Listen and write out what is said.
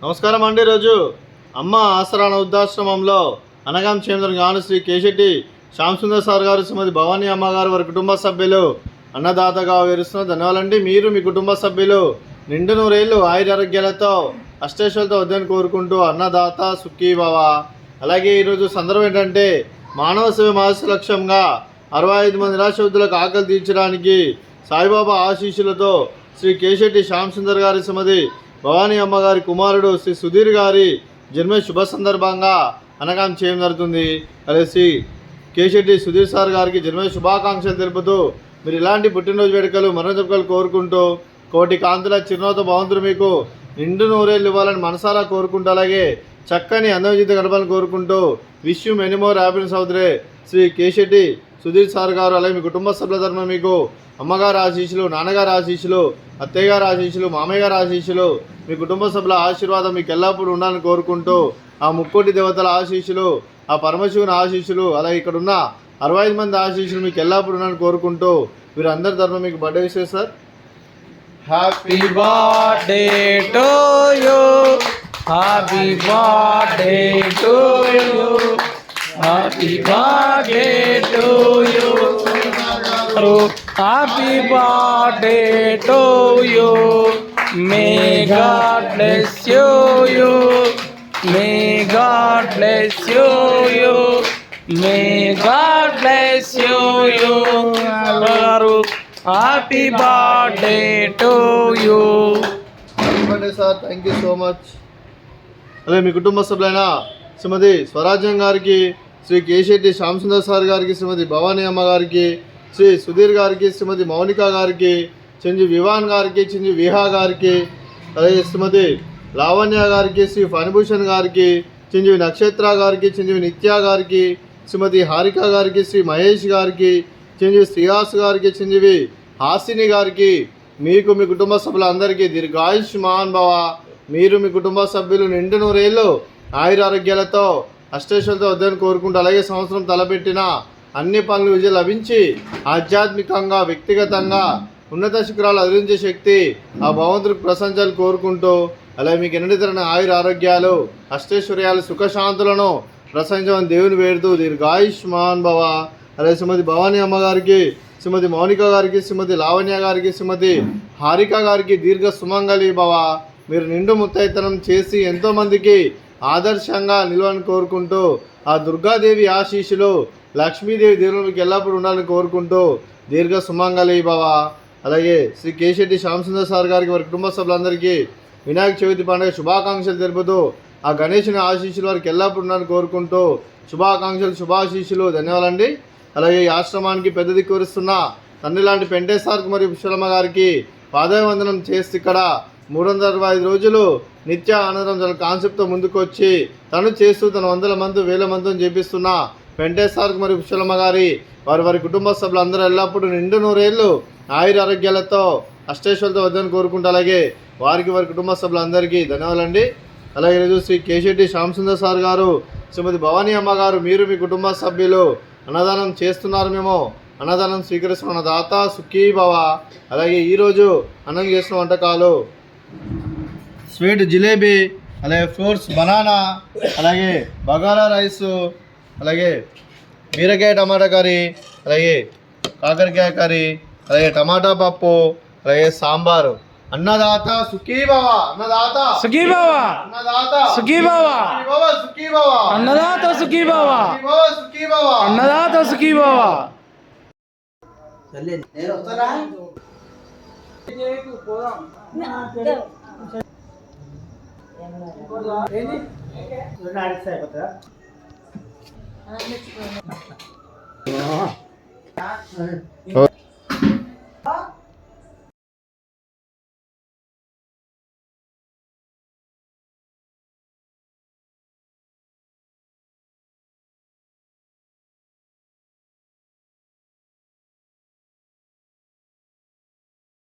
నమస్కారం అండి. రోజు అమ్మ ఆసరాన వృద్ధాశ్రమంలో అనగాం చేమదర్ గాను శ్రీ కేశెట్టి శ్యామసుందర్ సార్ గారు, శ్రీమతి భవానీ అమ్మగారు, వారి కుటుంబ సభ్యులు అన్నదాతగా వివరిస్తున్న ధన్యవాదాలండి. మీరు మీ కుటుంబ సభ్యులు నిండు నూరేళ్ళు ఆయురారోగ్యాలతో అష్టేశ్వరులతో వద్దని కోరుకుంటూ అన్నదాత సుఖీభవ. అలాగే ఈరోజు సందర్భం ఏంటంటే మానవ సేవ మాస లక్ష్యంగా 65 మంది నిరాశవృద్ధులకు ఆకలి తీర్చడానికి సాయిబాబా ఆశీస్సులతో శ్రీ కేశెట్టి శ్యామసుందర్ గారి, శ్రీమతి భవానీ అమ్మగారి కుమారుడు శ్రీ సుధీర్ గారి జన్మ శుభ సందర్భంగా అనగాం చేయడం జరుగుతుంది. అలాగే శ్రీ కేశెట్టి సుధీర్ సార్ గారికి జన్మ శుభాకాంక్షలు తెలుపుతూ మీరు ఇలాంటి పుట్టినరోజు వేడుకలు మరణ జరుపుకలు కోరుకుంటూ కోటి కాంతుల చిరునవ్వుతో భగవంతుడు మీకు నిండు నూరేళ్ళు ఇవ్వాలని మనసారా కోరుకుంటూ, అలాగే చక్కని అందం జీవితం గడపాలని కోరుకుంటూ wish you many more happiness అవుతురే శ్రీ కేశెట్టి సుధీర్ సార్ గారు. అలాగే మీ కుటుంబ సభ్యుల తరఫున మీకు అమ్మగారు ఆశీస్సులు, నాన్నగారు ఆశీస్సులు, అత్తయ్య గారు ఆశీస్సులు, మామయ్య గారు ఆశీస్సులు, మీ కుటుంబ సభ్యుల ఆశీర్వాదం మీకు ఎల్లప్పుడూ ఉండాలని కోరుకుంటూ ఆ ముక్కోటి దేవతల ఆశీస్సులు, ఆ పరమశివుని ఆశీస్సులు, అలాగే ఇక్కడ ఉన్న 65 మంది ఆశీస్సులు మీకు ఎల్లప్పుడూ ఉండాలని కోరుకుంటూ మీరు అందరి తరఫున మీకు బర్త్డే విషయం sir. Happy birthday to you, happy birthday to you, happy birthday to you, happy birthday to you. May God bless you, may God bless you, may God bless you. Happy birthday to you. Happy birthday sir, thank you so much. అలాగే మీ కుటుంబ సభ్యులైన శ్రీమతి స్వరాజ్యం గారికి, Shri Keshetti Shyamsundar sir గారికి, శ్రీమతి భవానీ అమ్మ గారికి, శ్రీ సుధీర్ గారికి, శ్రీమతి మౌనిక గారికి, చెంజి వివాన్ గారికి, చెంజి విహా గారికి, అలాగే శ్రీమతి లావణ్య గారికి, శ్రీ ఫణిభూషణ్ గారికి, చెంజి నక్షత్ర గారికి, చెంజి నిత్య గారికి, శ్రీమతి హారిక గారికి, శ్రీ మహేష్ గారికి, చెంజి శ్రీహాస్ గారికి, చెంజివి హాసిని గారికి, మీకు మీ కుటుంబ సభ్యులందరికీ దీర్ఘాయుష్మాన్ భవ. మీరు మీ కుటుంబ సభ్యులు నిండు నూరేళ్ళు ఆయురారోగ్యాలతో అష్టేశ్వరులతో వద్దని కోరుకుంటూ, అలాగే సంవత్సరం తలపెట్టిన అన్ని పనులు విజయం లభించి ఆధ్యాత్మికంగా వ్యక్తిగతంగా ఉన్నత శిఖరాలు అధిరించే శక్తి ఆ భగవంతుడికి ప్రశంసలు కోరుకుంటూ, అలాగే మీకు ఎన్నటి తరని ఆయురారోగ్యాలు అష్టైశ్వర్యాలు సుఖశాంతులను ప్రశంసమని దేవుని వేడుతూ దీర్ఘాయుష్మాన్ భవ. అలాగే శ్రీమతి భవానీ అమ్మగారికి, శ్రీమతి మౌనిక గారికి, శ్రీమతి లావణ్య గారికి, శ్రీమతి హారిక గారికి దీర్ఘ సుమంగళి భవ. మీరు నిండు ముత్తైతనం చేసి ఎంతోమందికి ఆదర్శంగా నిలవని కోరుకుంటూ ఆ దుర్గాదేవి ఆశీస్సులు, లక్ష్మీదేవి దేవుడు మీకు ఎల్లప్పుడూ ఉండాలని కోరుకుంటూ దీర్ఘ సుమంగళి భవ. అలాగే శ్రీ కేశెట్టి శ్యామసుందర్ సార్ గారికి, వారి కుటుంబ సభ్యులందరికీ వినాయక చవితి పండుగ శుభాకాంక్షలు తెలుపుతూ ఆ గణేశుని ఆశీస్సులు వారికి ఎల్లప్పుడూ ఉండాలని కోరుకుంటూ శుభాకాంక్షలు, శుభాశీస్సులు, ధన్యవాదాలండి. అలాగే ఈ ఆశ్రమానికి పెద్ద దిక్కు వరిస్తున్న తండ్రి లాంటి పెంటేశ్వర్కి మరియు పుష్పలమ్మ గారికి పాదవందనం చేసి ఇక్కడ 365 రోజులు నిత్య ఆనందం తన కాన్సెప్ట్తో ముందుకు వచ్చి తను చేస్తూ తన 100 మంది 1000 మందిని చేపిస్తున్న పెంటేశ్వర్కి మరియు పుష్పలమ్మ గారి వారి కుటుంబ సభ్యులందరూ ఎల్లప్పుడూ నిండు నూరేళ్ళు ఆయురారోగ్యాలతో అష్టేశ్వరులతో వద్దని కోరుకుంటూ, అలాగే వారి కుటుంబ సభ్యులందరికీ ధన్యవాదాలండి. అలాగే ఈరోజు శ్రీ కేశెట్టి శ్యామసుందర్ సార్ గారు, శ్రీమతి భవానీ అమ్మ గారు, మీరు మీ కుటుంబ సభ్యులు అన్నదానం చేస్తున్నారు. మేము అన్నదానం స్వీకరిస్తున్న దాత సుఖీభవ. అలాగే ఈరోజు అన్నం చేసిన వంటకాలు స్వీట్ జిలేబీ, అలాగే ఫ్రూట్స్ బనానా, అలాగే బగారా రైసు, అలాగే బీరకాయ టమాటా కర్రీ, అలాగే కాకరకాయ కర్రీ, అలాగే టమాటా పప్పు, అలాగే సాంబారు. అన్నదాత సుఖీభవ, అన్నదాత సుఖీభవ, అన్నదాత సుఖీభవ, సుఖీభవ, అన్నదాత సుఖీభవ, సుఖీభవ, అన్నదాత సుఖీభవ. ఏంటి